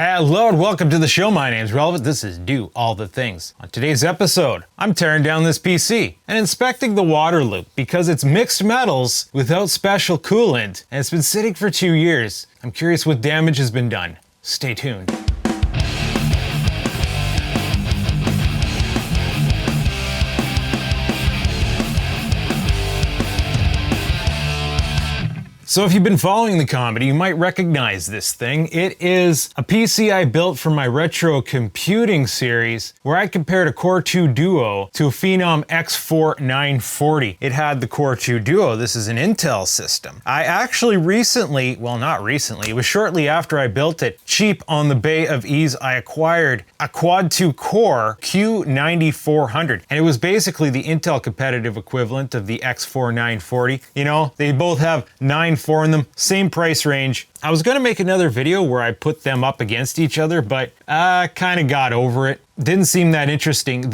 Hello and welcome to the show. My name's Relevant. This is Do All the Things. On today's episode, I'm tearing down this PC and inspecting the water loop because it's mixed metals without special coolant and it's been sitting for 2 years. I'm curious what damage has been done. Stay tuned. So if you've been following the comedy, you might recognize this thing. It is a PC I built for my retro computing series where I compared a Core 2 Duo to a Phenom X4 940. It had the Core 2 Duo. This is an Intel system. I actually recently, well not recently, it was shortly after I built it, cheap on the Bay of Ease, I acquired a Quad 2 Core Q9400. And it was basically the Intel competitive equivalent of the X4 940. You know, they both have 940 in them, same price range. I was gonna make another video where I put them up against each other, but kind of got over it. Didn't seem that interesting.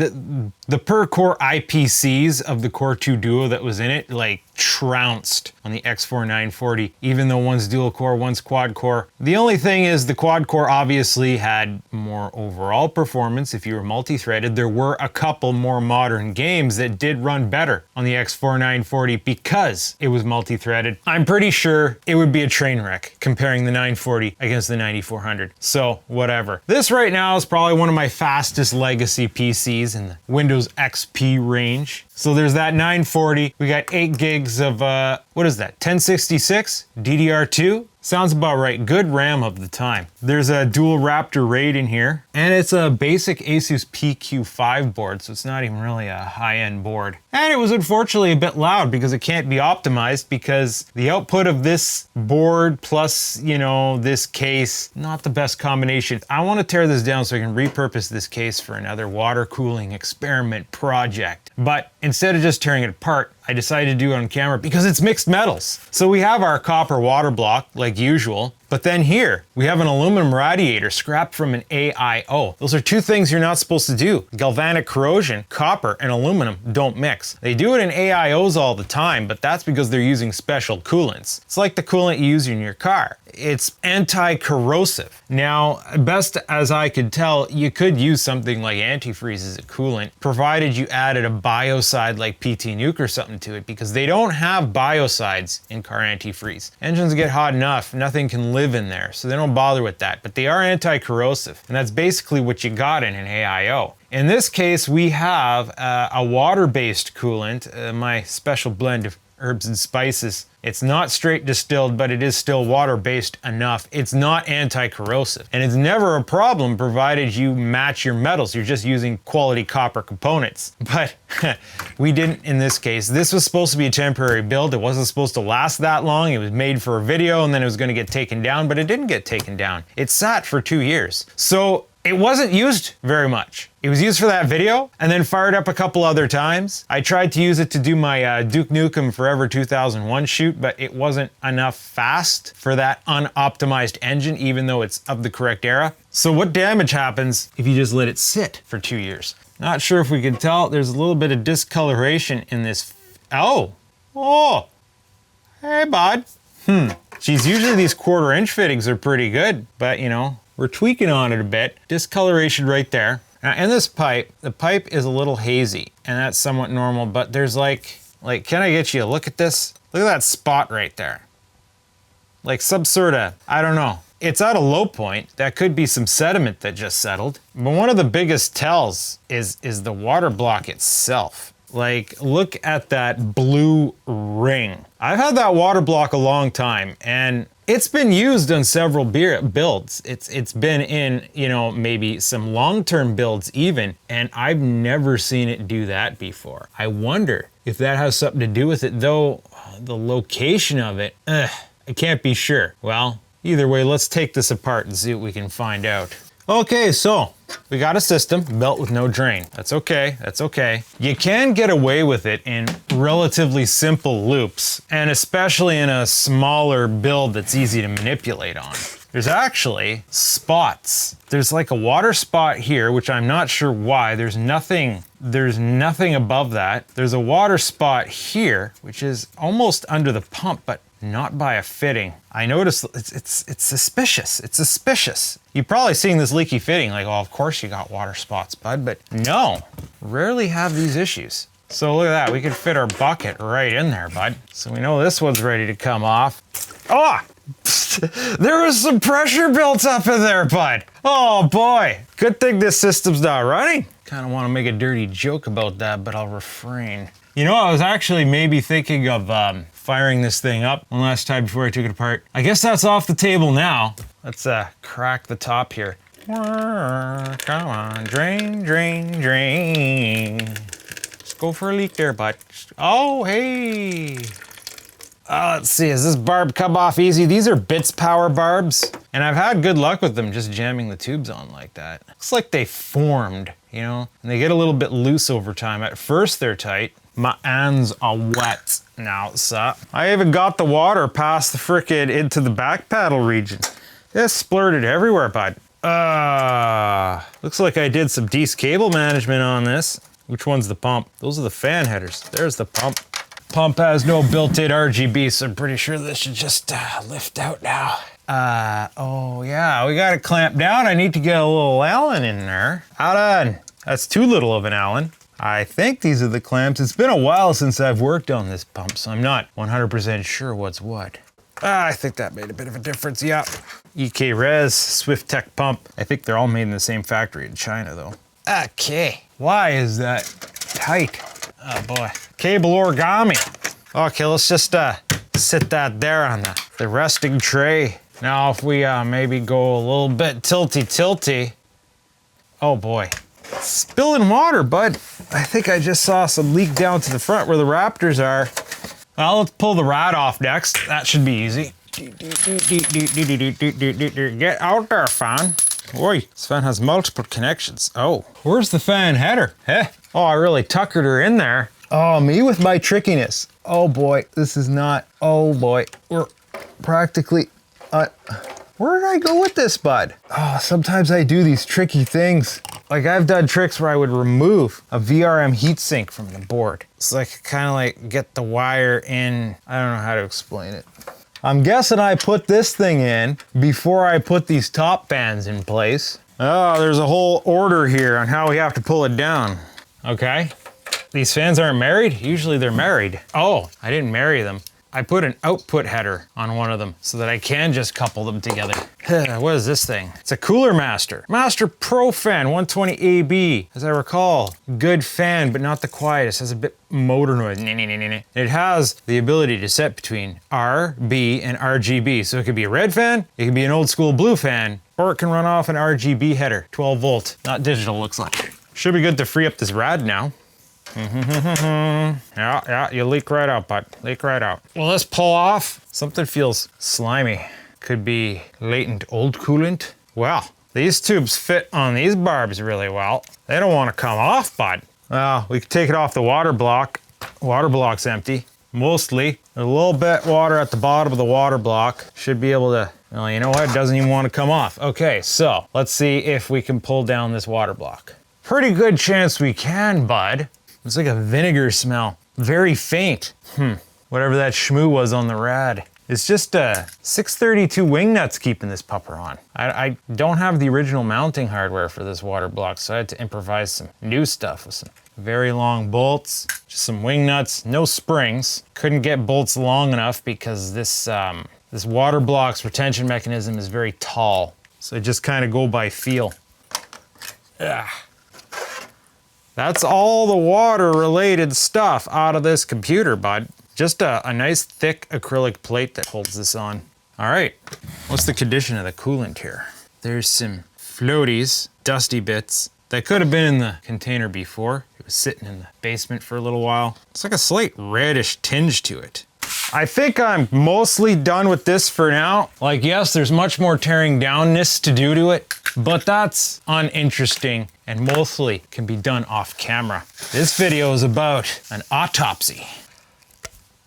The per core IPCs of the Core 2 Duo that was in it, like, trounced on the X4 940, even though one's dual core, one's quad core. The only thing is the quad core obviously had more overall performance if you were multi-threaded. There were a couple more modern games that did run better on the X4 940 because it was multi-threaded. I'm pretty sure it would be a train wreck comparing the 940 against the 9400. So whatever. This right now is probably one of my fastest legacy PCs in the Windows XP range. So there's that 940. We got 8 gigs of, what is that? 1066 DDR2? Sounds about right. Good RAM of the time. There's a dual Raptor RAID in here, and it's a basic Asus PQ5 board, so it's not even really a high-end board. And it was unfortunately a bit loud because it can't be optimized because the output of this board plus, you know, this case, not the best combination. I want to tear this down so I can repurpose this case for another water cooling experiment project. But instead of just tearing it apart, I decided to do it on camera because it's mixed metals. So we have our copper water block like usual, but then here we have an aluminum radiator scrapped from an AIO. Those are two things you're not supposed to do. Galvanic corrosion, copper and aluminum don't mix. They do it in AIOs all the time, but that's because they're using special coolants. It's like the coolant you use in your car. It's anti-corrosive. Now, best as I could tell, you could use something like antifreeze as a coolant, provided you added a biocide like PT Nuke or something to it, because they don't have biocides in car antifreeze. Engines get hot enough, nothing can live in there, so they don't bother with that, but they are anti-corrosive, and that's basically what you got in an AIO. In this case, we have a water-based coolant, my special blend of herbs and spices. It's not straight distilled, but it is still water-based enough. It's not anti-corrosive. And it's never a problem provided you match your metals. You're just using quality copper components. But we didn't in this case. This was supposed to be a temporary build. It wasn't supposed to last that long. It was made for a video and then it was gonna get taken down, but it didn't get taken down. It sat for 2 years. So it wasn't used very much. It was used for that video and then fired up a couple other times. I tried to use it to do my Duke Nukem Forever 2001 shoot, but it wasn't enough fast for that unoptimized engine, even though it's of the correct era. So what damage happens if you just let it sit for 2 years? Not sure if we can tell. There's a little bit of discoloration in this. Oh, hey bud. Geez, usually these 1/4 inch fittings are pretty good, but you know, we're tweaking on it a bit. Discoloration right there. Now in this pipe, the pipe is a little hazy and that's somewhat normal, but there's like, can I get you a look at this? Look at that spot right there. Like some sort of, I don't know. It's at a low point. That could be some sediment that just settled. But one of the biggest tells is the water block itself. Like, look at that blue ring. I've had that water block a long time and it's been used on several builds. It's been in, you know, maybe some long-term builds even, and I've never seen it do that before. I wonder if that has something to do with it, though the location of it, I can't be sure. Well, either way, let's take this apart and see what we can find out. Okay, so we got a system built with no drain. That's okay, that's okay. You can get away with it in relatively simple loops, and especially in a smaller build that's easy to manipulate on. There's actually spots. There's like a water spot here, which I'm not sure why. There's nothing above that. There's a water spot here, which is almost under the pump, but not by a fitting. I noticed it's suspicious. It's suspicious. You've probably seen this leaky fitting, like, oh, of course you got water spots, bud, but no, rarely have these issues. So look at that, we could fit our bucket right in there, bud. So we know this one's ready to come off. Oh, there was some pressure built up in there, bud. Oh boy, good thing this system's not running. Kind of want to make a dirty joke about that, but I'll refrain. You know, I was actually maybe thinking of firing this thing up one last time before I took it apart. I guess that's off the table now. Let's crack the top here. Come on, drain, drain, drain. Just go for a leak there, bud. Oh, hey. Let's see, has this barb come off easy? These are Bits Power barbs, and I've had good luck with them just jamming the tubes on like that. Looks like they formed, you know, and they get a little bit loose over time. At first they're tight. My hands are wet now, sir. I even got the water past the frickin' into the back paddle region. It splurted everywhere, bud. Looks like I did some decent cable management on this. Which one's the pump? Those are the fan headers. There's the pump. Pump has no built-in RGB, so I'm pretty sure this should just lift out now. Oh yeah, we got it clamped down. I need to get a little Allen in there. Hold on. That's too little of an Allen. I think these are the clamps. It's been a while since I've worked on this pump, so I'm not 100% sure what's what. I think that made a bit of a difference, yeah. EK Res, Swift Tech pump. I think they're all made in the same factory in China, though. Okay, why is that tight? Oh boy. Cable origami. Okay, let's just sit that there on the resting tray. Now if we maybe go a little bit tilty. Oh boy. Spilling water, bud. I think I just saw some leak down to the front where the Raptors are. Well, let's pull the rod off next. That should be easy. Get out there, fan. Oi, this fan has multiple connections. Oh, where's the fan header? Eh? Oh, I really tuckered her in there. Oh, me with my trickiness. Oh boy, this is not, oh boy. We're practically, where did I go with this, bud? Oh, sometimes I do these tricky things. Like I've done tricks where I would remove a VRM heatsink from the board. It's like kind of like get the wire in. I don't know how to explain it. I'm guessing I put this thing in before I put these top fans in place. Oh, there's a whole order here on how we have to pull it down. Okay, these fans aren't married? Usually they're married. Oh, I didn't marry them. I put an output header on one of them so that I can just couple them together. What is this thing? It's a Cooler Master. Master Pro Fan 120AB. As I recall, good fan, but not the quietest. It has a bit motor noise. It has the ability to set between R, B, and RGB. So it could be a red fan, it could be an old school blue fan, or it can run off an RGB header, 12 volt. Not digital, looks like. Should be good to free up this rad now. Yeah, you leak right out, bud. Leak right out. Well, let's pull off. Something feels slimy. Could be latent old coolant. Well, these tubes fit on these barbs really well. They don't want to come off, bud. Well, we could take it off the water block. Water block's empty. Mostly. There's a little bit water at the bottom of the water block. Should be able to, well, you know what? It doesn't even want to come off. Okay, so let's see if we can pull down this water block. Pretty good chance we can, bud. It's like a vinegar smell. Very faint. Whatever that schmoo was on the rad. It's just 632 wing nuts keeping this pupper on. I don't have the original mounting hardware for this water block, so I had to improvise some new stuff with some very long bolts, just some wing nuts, no springs. Couldn't get bolts long enough because this water block's retention mechanism is very tall. So I just kind of go by feel. Ugh. That's all the water-related stuff out of this computer, bud. Just a nice thick acrylic plate that holds this on. All right, what's the condition of the coolant here? There's some floaties, dusty bits, that could have been in the container before. It was sitting in the basement for a little while. It's like a slight reddish tinge to it. I think I'm mostly done with this for now. Like, yes, there's much more tearing downness to do to it, but that's uninteresting and mostly can be done off camera. This video is about an autopsy.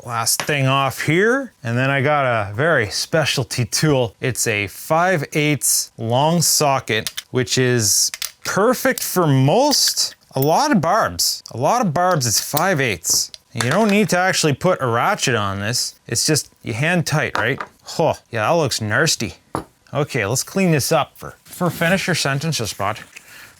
Last thing off here, and then I got a very specialty tool. It's a 5/8 long socket, which is perfect for a lot of barbs. A lot of barbs, it's 5/8. You don't need to actually put a ratchet on this. It's just you hand tight, right? Oh, yeah, that looks nasty. Okay, let's clean this up. For finish your sentence, spot.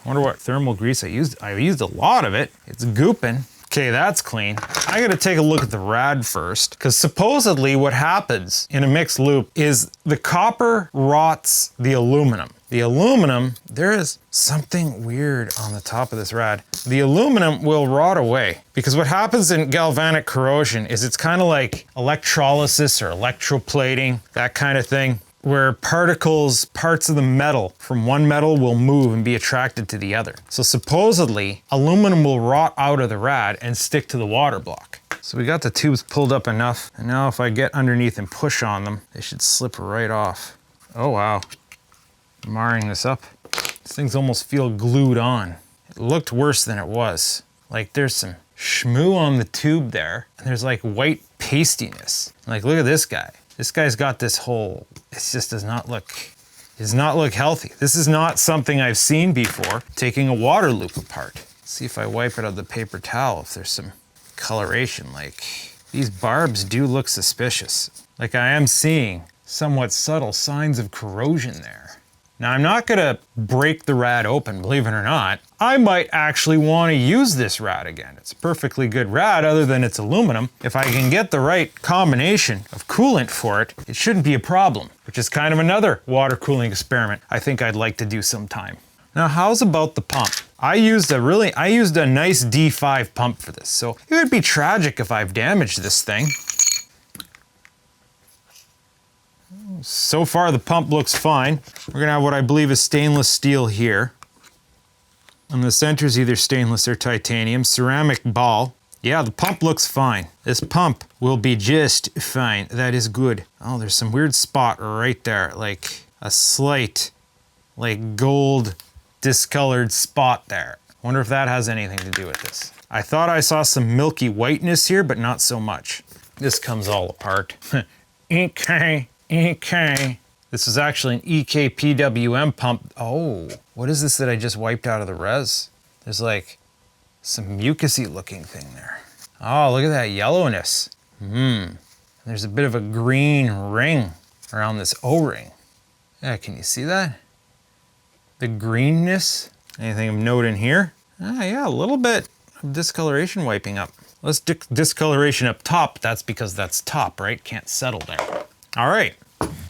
I wonder what thermal grease I used. I used a lot of it. It's gooping. Okay, that's clean. I gotta take a look at the rad first, because supposedly what happens in a mixed loop is the copper rots the aluminum. The aluminum, there is something weird on the top of this rad. The aluminum will rot away, because what happens in galvanic corrosion is it's kind of like electrolysis or electroplating, that kind of thing, where particles, parts of the metal from one metal will move and be attracted to the other. So supposedly, aluminum will rot out of the rad and stick to the water block. So we got the tubes pulled up enough, and now if I get underneath and push on them, they should slip right off. Oh wow, marring this up. These things almost feel glued on. It looked worse than it was. Like there's some schmoo on the tube there, and there's like white pastiness. Like look at this guy. This guy's got this whole, it just does not look healthy. This is not something I've seen before, taking a water loop apart. Let's see if I wipe it on the paper towel, if there's some coloration. Like, these barbs do look suspicious. Like I am seeing somewhat subtle signs of corrosion there. Now I'm not gonna break the rad open, believe it or not. I might actually wanna use this rad again. It's a perfectly good rad other than it's aluminum. If I can get the right combination of coolant for it, it shouldn't be a problem, which is kind of another water cooling experiment I think I'd like to do sometime. Now how's about the pump? I used a nice D5 pump for this, so it would be tragic if I've damaged this thing. So far the pump looks fine. We're gonna have what I believe is stainless steel here. And the center is either stainless or titanium. Ceramic ball. Yeah, the pump looks fine. This pump will be just fine. That is good. Oh, there's some weird spot right there. Like a slight, like gold discolored spot there. Wonder if that has anything to do with this. I thought I saw some milky whiteness here, but not so much. This comes all apart. Okay. This is actually an EKPWM pump. Oh, what is this that I just wiped out of the res? There's like some mucusy looking thing there. Oh, look at that yellowness. There's a bit of a green ring around this O-ring. Yeah, can you see that? The greenness. Anything of note in here? Ah, yeah, a little bit of discoloration wiping up. Let's discoloration up top. That's because that's top, right? Can't settle there. All right,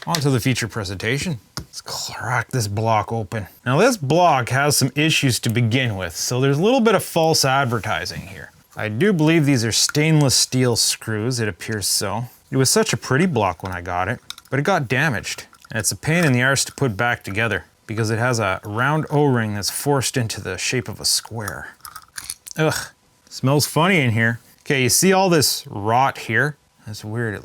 on to the feature presentation. Let's crack this block open. Now this block has some issues to begin with, so there's a little bit of false advertising here. I do believe these are stainless steel screws, it appears so. It was such a pretty block when I got it, but it got damaged. And it's a pain in the arse to put back together because it has a round O-ring that's forced into the shape of a square. Ugh, smells funny in here. Okay, you see all this rot here? That's weird,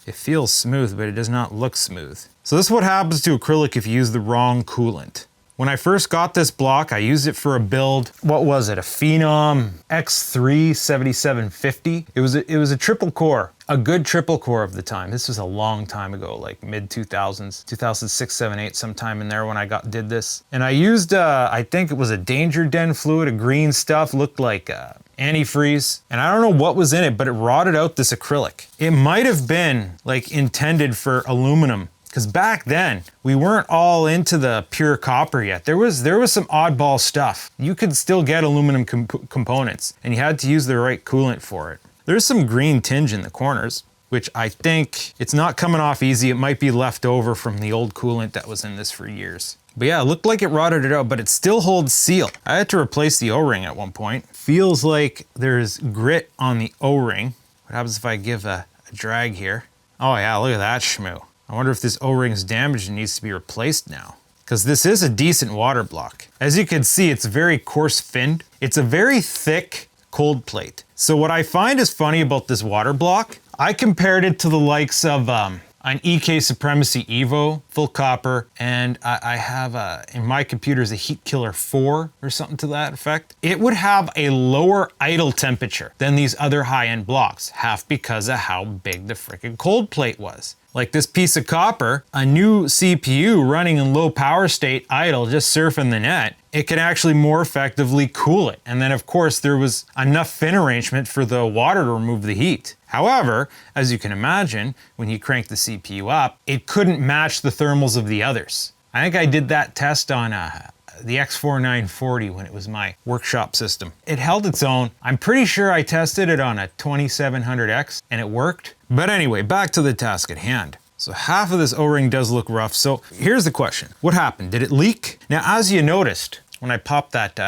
it feels smooth, but it does not look smooth. So this is what happens to acrylic if you use the wrong coolant. When I first got this block, I used it for a build. What was it? A Phenom X3 7750. It was a triple core, a good triple core of the time. This was a long time ago, like mid 2000s, 2006, 7, 8, sometime in there when I did this. And I used, I think it was a Danger Den fluid, a green stuff, looked like antifreeze, and I don't know what was in it, but it rotted out this acrylic. It might have been like intended for aluminum, because back then we weren't all into the pure copper yet. There was some oddball stuff. You could still get aluminum components, and you had to use the right coolant for it. There's some green tinge in the corners, which I think it's not coming off easy. It might be left over from the old coolant that was in this for years. But yeah, it looked like it rotted it out, but it still holds seal. I had to replace the O-ring at one point. Feels like there's grit on the O-ring. What happens if I give a drag here? Oh yeah, look at that schmoo. I wonder if this O-ring is damaged and needs to be replaced now. Because this is a decent water block. As you can see, it's very coarse finned. It's a very thick cold plate. So what I find is funny about this water block, I compared it to the likes of an EK Supremacy Evo, full copper, and I have in my computer is a Heat Killer 4 or something to that effect. It would have a lower idle temperature than these other high-end blocks, half because of how big the freaking cold plate was. Like this piece of copper, a new CPU running in low power state idle, just surfing the net, it can actually more effectively cool it. And then of course there was enough fin arrangement for the water to remove the heat. However, as you can imagine, when you crank the CPU up, it couldn't match the thermals of the others. I think I did that test on the X4940 when it was my workshop system. It held its own. I'm pretty sure I tested it on a 2700X and it worked. But anyway, back to the task at hand. So half of this O-ring does look rough. So here's the question. What happened? Did it leak? Now, as you noticed, when I popped that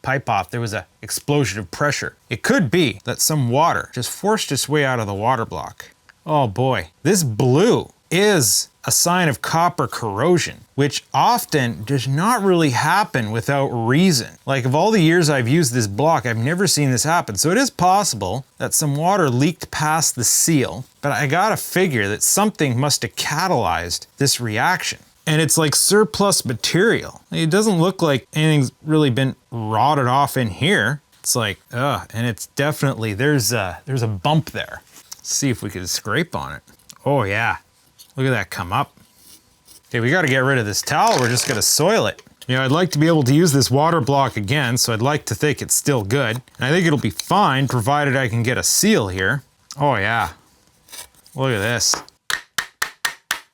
pipe off, there was an explosion of pressure. It could be that some water just forced its way out of the water block. Oh boy, this blue is a sign of copper corrosion, which often does not really happen without reason. Like of all the years I've used this block, I've never seen this happen. So it is possible that some water leaked past the seal, but I gotta figure that something must have catalyzed this reaction. And it's like surplus material. It doesn't look like anything's really been rotted off in here. It's like, and it's definitely, there's a bump there. Let's see if we can scrape on it. Oh yeah. Look at that come up. Okay, we gotta get rid of this towel. We're just gonna soil it. You know, I'd like to be able to use this water block again, so I'd like to think it's still good. And I think it'll be fine, provided I can get a seal here. Oh yeah, look at this.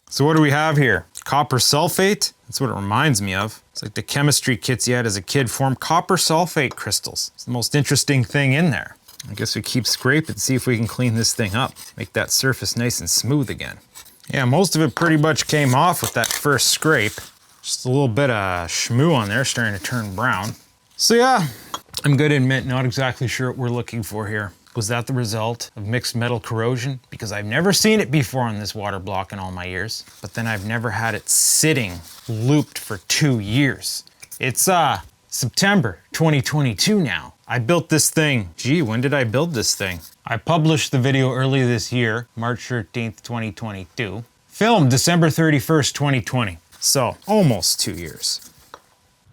So what do we have here? Copper sulfate? That's what it reminds me of. It's like the chemistry kits you had as a kid form copper sulfate crystals. It's the most interesting thing in there. I guess we keep scraping, see if we can clean this thing up. Make that surface nice and smooth again. Yeah, most of it pretty much came off with that first scrape. Just a little bit of schmoo on there, starting to turn brown. So yeah, I'm going to admit, not exactly sure what we're looking for here. Was that the result of mixed metal corrosion? Because I've never seen it before on this water block in all my years, but then I've never had it sitting looped for 2 years. It's September 2022 now. I built this thing. Gee, when did I build this thing? I published the video early this year, March 13th, 2022. Filmed December 31st, 2020. So, almost 2 years.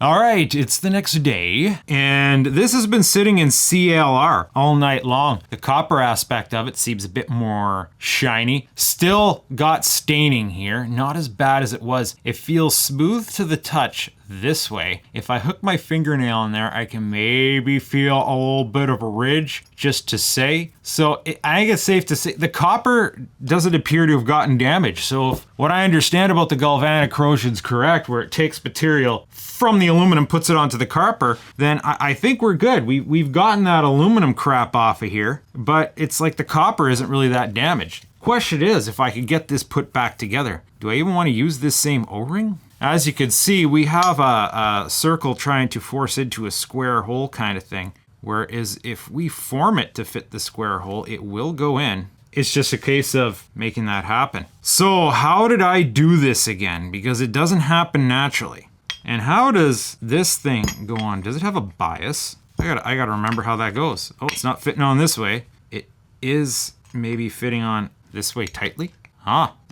All right, it's the next day, and this has been sitting in CLR all night long. The copper aspect of it seems a bit more shiny. Still got staining here, not as bad as it was. It feels smooth to the touch this way. If I hook my fingernail in there, I can maybe feel a little bit of a ridge, just to say. So I think it's safe to say the copper doesn't appear to have gotten damaged. So if what I understand about the galvanic corrosion is correct, where it takes material from the aluminum, puts it onto the copper, then I think we're good. We've gotten that aluminum crap off of here, but it's like the copper isn't really that damaged. Question is, if I could get this put back together, do I even want to use this same O-ring? As you can see, we have a circle trying to force into a square hole kind of thing. Whereas if we form it to fit the square hole, it will go in. It's just a case of making that happen. So how did I do this again? Because it doesn't happen naturally. And how does this thing go on? Does it have a bias? I gotta remember how that goes. Oh, it's not fitting on this way. It is maybe fitting on this way tightly.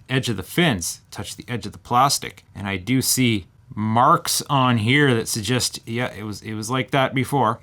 Edge of the fins touch the edge of the plastic, and I do see marks on here that suggest, yeah, it was like that before.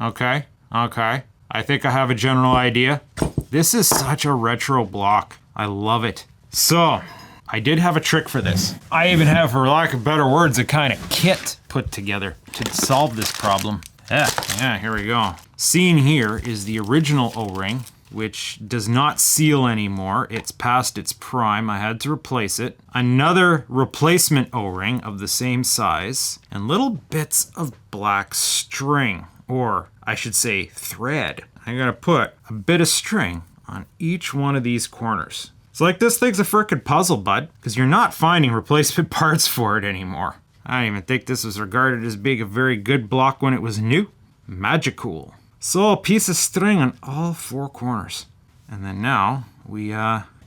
Okay, I think I have a general idea. This is such a retro block. I love it. So I did have a trick for this. I even have, for lack of better words, a kind of kit put together to solve this problem. Yeah, here we go. Seen here is the original O-ring, which does not seal anymore. It's past its prime. I had to replace it. Another replacement O-ring of the same size, and little bits of black string, or I should say thread. I'm gonna put a bit of string on each one of these corners. It's like this thing's a frickin' puzzle, bud, because you're not finding replacement parts for it anymore. I don't even think this was regarded as being a very good block when it was new. Magicool. So a piece of string on all 4 corners. And then now we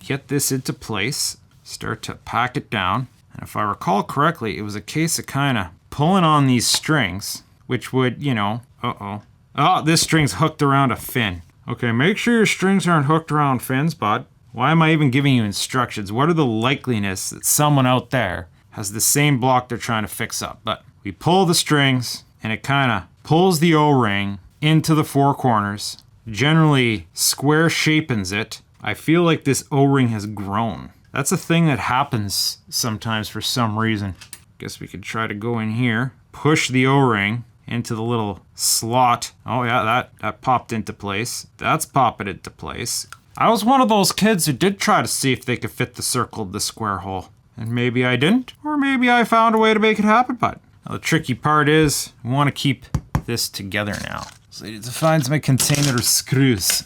get this into place, start to pack it down. And if I recall correctly, it was a case of kind of pulling on these strings, which would, you know, oh, this string's hooked around a fin. Okay, make sure your strings aren't hooked around fins, bud. Why am I even giving you instructions? What are the likeliness that someone out there has the same block they're trying to fix up? But we pull the strings, and it kind of pulls the O-ring into the 4 corners, generally square shapens it. I feel like this O-ring has grown. That's a thing that happens sometimes for some reason. Guess we could try to go in here, push the O-ring into the little slot. Oh yeah, that popped into place. That's popping into place. I was one of those kids who did try to see if they could fit the circle of the square hole. And maybe I didn't, or maybe I found a way to make it happen, but now the tricky part is I want to keep this together now. So I need to find my container of screws.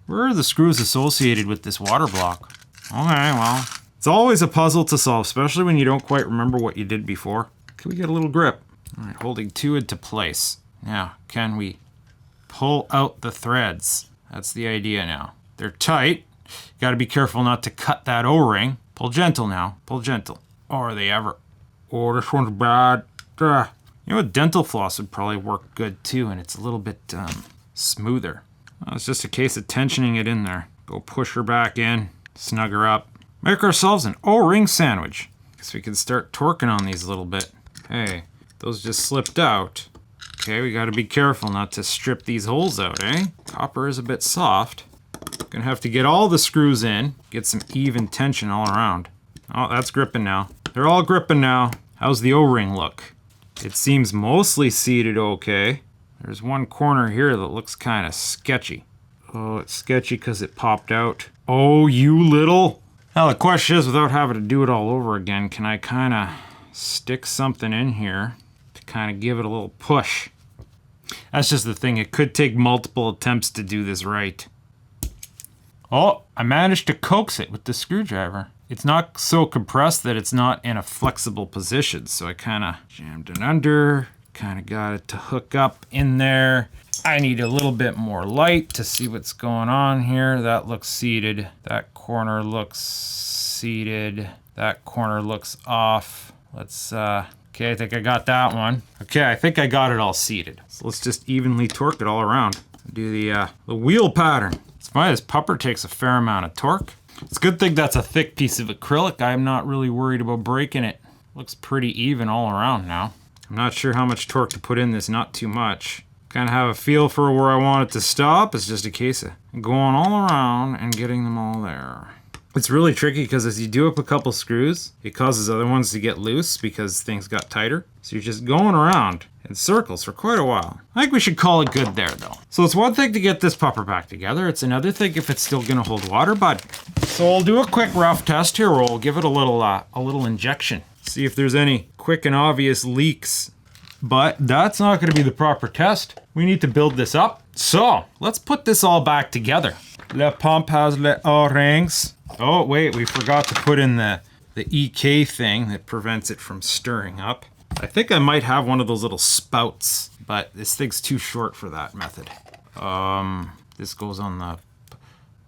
Where are the screws associated with this water block? Okay, well, it's always a puzzle to solve, especially when you don't quite remember what you did before. Can we get a little grip? All right, holding two into place. Now, can we pull out the threads? That's the idea now. They're tight. Got to be careful not to cut that O-ring. Pull gentle now. Pull gentle. Oh, are they ever? Oh, this one's bad. You know what? Dental floss would probably work good too, and it's a little bit smoother. Well, it's just a case of tensioning it in there. Go push her back in. Snug her up. Make ourselves an O-ring sandwich. Guess we can start torquing on these a little bit. Hey, those just slipped out. Okay, we got to be careful not to strip these holes out, eh? Copper is a bit soft. Gonna have to get all the screws in, get some even tension all around. Oh, that's gripping now. They're all gripping now. How's the O-ring look? It seems mostly seated okay. There's one corner here that looks kind of sketchy. Oh, it's sketchy because it popped out. Oh, you little. Now the question is, without having to do it all over again, can I kind of stick something in here to kind of give it a little push? That's just the thing. It could take multiple attempts to do this right. Oh, I managed to coax it with the screwdriver. It's not so compressed that it's not in a flexible position, so I kind of jammed it under, kind of got it to hook up in there. I need a little bit more light to see what's going on here. That looks seated. That corner looks seated. That corner looks off. Let's, okay, I think I got that one. Okay, I think I got it all seated. So let's just evenly torque it all around. Do the wheel pattern. It's funny, this pupper takes a fair amount of torque. It's a good thing that's a thick piece of acrylic. I'm not really worried about breaking it. Looks pretty even all around now. I'm not sure how much torque to put in this, not too much. Kind of have a feel for where I want it to stop. It's just a case of going all around and getting them all there. It's really tricky because as you do up a couple screws, it causes other ones to get loose because things got tighter. So you're just going around in circles for quite a while. I think we should call it good there though. So it's one thing to get this pupper back together. It's another thing if it's still gonna hold water, bud. So we'll do a quick rough test here where we'll give it a little injection. See if there's any quick and obvious leaks. But that's not gonna be the proper test. We need to build this up. So let's put this all back together. Le pump has le O-rings. Oh wait, we forgot to put in the EK thing that prevents it from stirring up. I think I might have one of those little spouts, but this thing's too short for that method. This goes on the...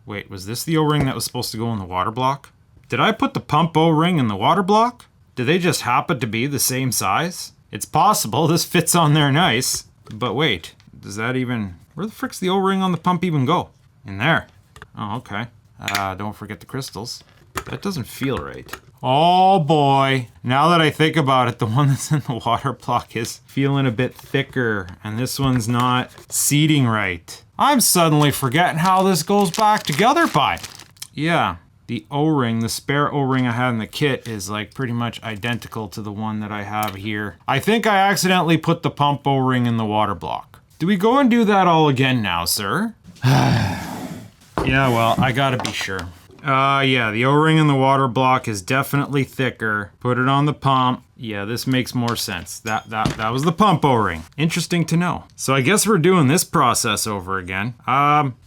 Wait, was this the O-ring that was supposed to go in the water block? Did I put the pump O-ring in the water block? Do they just happen to be the same size? It's possible, this fits on there nice. But wait, does that even... Where the frick's the O-ring on the pump even go? In there. Oh, okay. Don't forget the crystals. That doesn't feel right. Oh boy. Now that I think about it, the one that's in the water block is feeling a bit thicker, and this one's not seating right. I'm suddenly forgetting how this goes back together, bud. Yeah, the O-ring, the spare O-ring I had in the kit is like pretty much identical to the one that I have here. I think I accidentally put the pump O-ring in the water block. Do we go and do that all again now, sir? Yeah, well, I gotta be sure. Yeah, the O-ring in the water block is definitely thicker. Put it on the pump. Yeah, this makes more sense. That was the pump O-ring. Interesting to know. So I guess we're doing this process over again.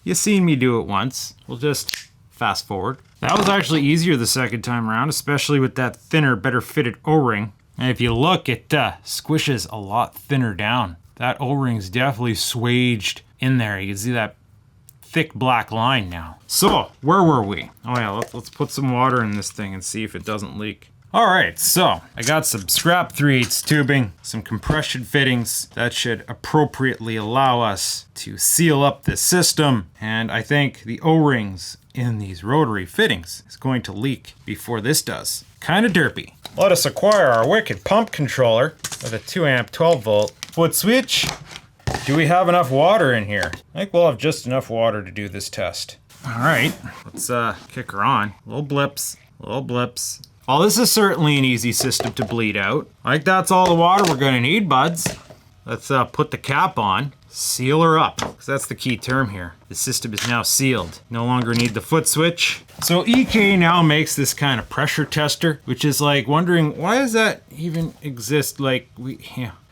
You seen me do it once. We'll just fast forward. That was actually easier the second time around, especially with that thinner, better fitted O-ring. And if you look, it squishes a lot thinner down. That O-ring's definitely swaged in there. You can see that thick black line now. So, where were we? Oh yeah, let's put some water in this thing and see if it doesn't leak. All right, so I got some scrap 3/8 tubing, some compression fittings that should appropriately allow us to seal up this system. And I think the O-rings in these rotary fittings is going to leak before this does. Kind of derpy. Let us acquire our wicked pump controller with a 2 amp 12 volt foot switch. Do we have enough water in here? I think we'll have just enough water to do this test. All right, let's kick her on. Little blips. Little blips. Well, this is certainly an easy system to bleed out. Like, that's all the water we're gonna need, buds. Let's put the cap on. Seal her up, because that's the key term here. The system is now sealed. No longer need the foot switch. So EK now makes this kind of pressure tester, which is like wondering, why does that even exist? Like,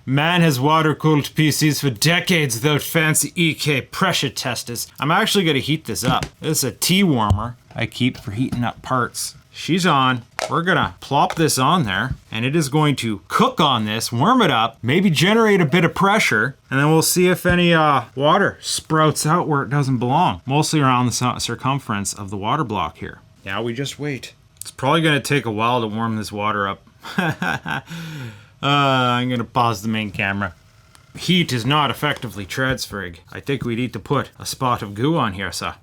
man has water-cooled PCs for decades without fancy EK pressure testers. I'm actually gonna heat this up. This is a tea warmer I keep for heating up parts. She's on. We're gonna plop this on there, and it is going to cook on this, warm it up, maybe generate a bit of pressure, and then we'll see if any water sprouts out where it doesn't belong. Mostly around the circumference of the water block here. Now we just wait. It's probably gonna take a while to warm this water up. I'm gonna pause the main camera. Heat is not effectively transferring. I think we need to put a spot of goo on here, sir.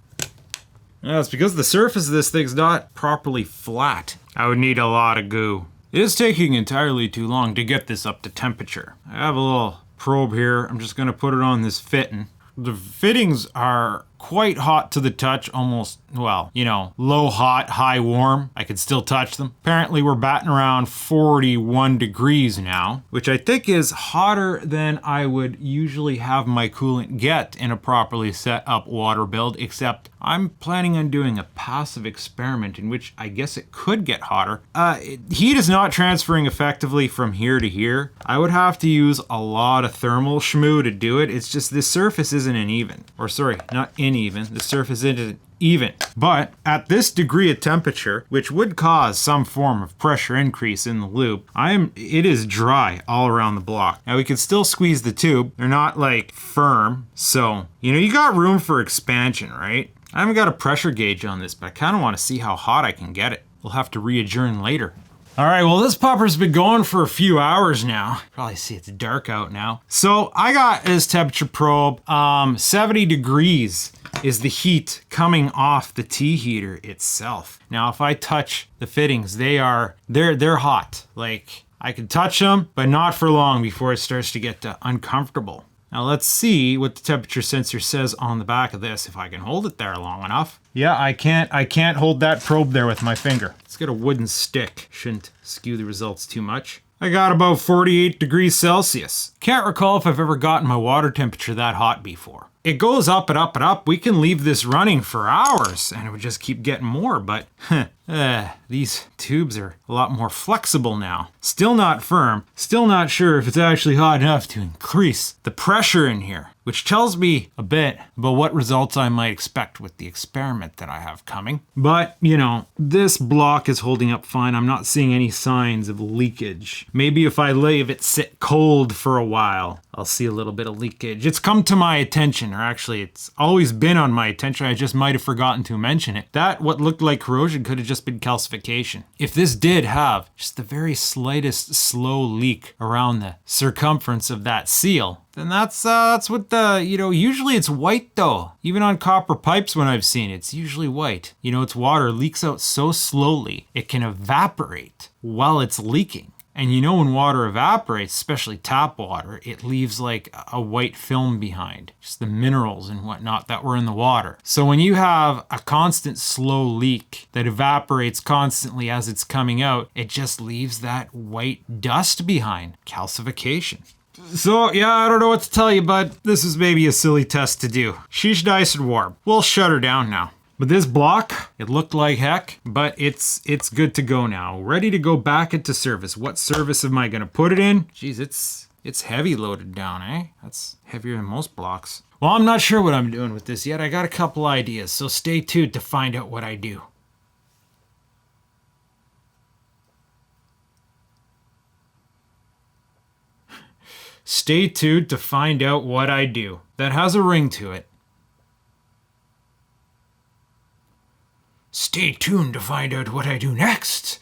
Yeah, it's because the surface of this thing's not properly flat. I would need a lot of goo. It is taking entirely too long to get this up to temperature. I have a little probe here. I'm just gonna put it on this fitting. The fittings are quite hot to the touch, almost, well, you know, low hot, high warm. I can still touch them. Apparently we're batting around 41 degrees now, which I think is hotter than I would usually have my coolant get in a properly set up water build, except I'm planning on doing a passive experiment in which I guess it could get hotter. Heat is not transferring effectively from here to here. I would have to use a lot of thermal schmoo to do it. It's just this surface isn't uneven. Or sorry, not uneven. The surface isn't even. But at this degree of temperature, which would cause some form of pressure increase in the loop, it is dry all around the block. Now we can still squeeze the tube. They're not like firm. So, you know, you got room for expansion, right? I haven't got a pressure gauge on this, but I kind of want to see how hot I can get it. We'll have to re-adjourn later. All right, well, this pupper's been going for a few hours now. Probably see it's dark out now. So I got this temperature probe. 70 degrees is the heat coming off the tea heater itself. Now, if I touch the fittings, they're hot. Like, I can touch them, but not for long before it starts to get uncomfortable. Now let's see what the temperature sensor says on the back of this, if I can hold it there long enough. Yeah, I can't hold that probe there with my finger. It's got a wooden stick. Shouldn't skew the results too much. I got about 48 degrees Celsius. Can't recall if I've ever gotten my water temperature that hot before. It goes up and up and up. We can leave this running for hours and it would just keep getting more, but these tubes are a lot more flexible now. Still not firm. Still not sure if it's actually hot enough to increase the pressure in here, which tells me a bit about what results I might expect with the experiment that I have coming. But, you know, this block is holding up fine. I'm not seeing any signs of leakage. Maybe if I leave it sit cold for a while, I'll see a little bit of leakage. It's come to my attention, or actually it's always been on my attention. I just might have forgotten to mention it. That what looked like corrosion could have just been calcification. If this did have just the very slightest slow leak around the circumference of that seal, then that's what usually it's white though. Even on copper pipes when I've seen it, it's usually white. You know, it's water leaks out so slowly, it can evaporate while it's leaking. And you know when water evaporates, especially tap water, it leaves like a white film behind. Just the minerals and whatnot that were in the water. So when you have a constant slow leak that evaporates constantly as it's coming out, it just leaves that white dust behind. Calcification. So yeah, I don't know what to tell you, but this is maybe a silly test to do. She's nice and warm. We'll shut her down now. But this block, it looked like heck, but it's good to go now. Ready to go back into service. What service am I gonna put it in? Geez, it's heavy loaded down, eh? That's heavier than most blocks. Well, I'm not sure what I'm doing with this yet. I got a couple ideas, so stay tuned to find out what I do. Stay tuned to find out what I do. That has a ring to it. Stay tuned to find out what I do next.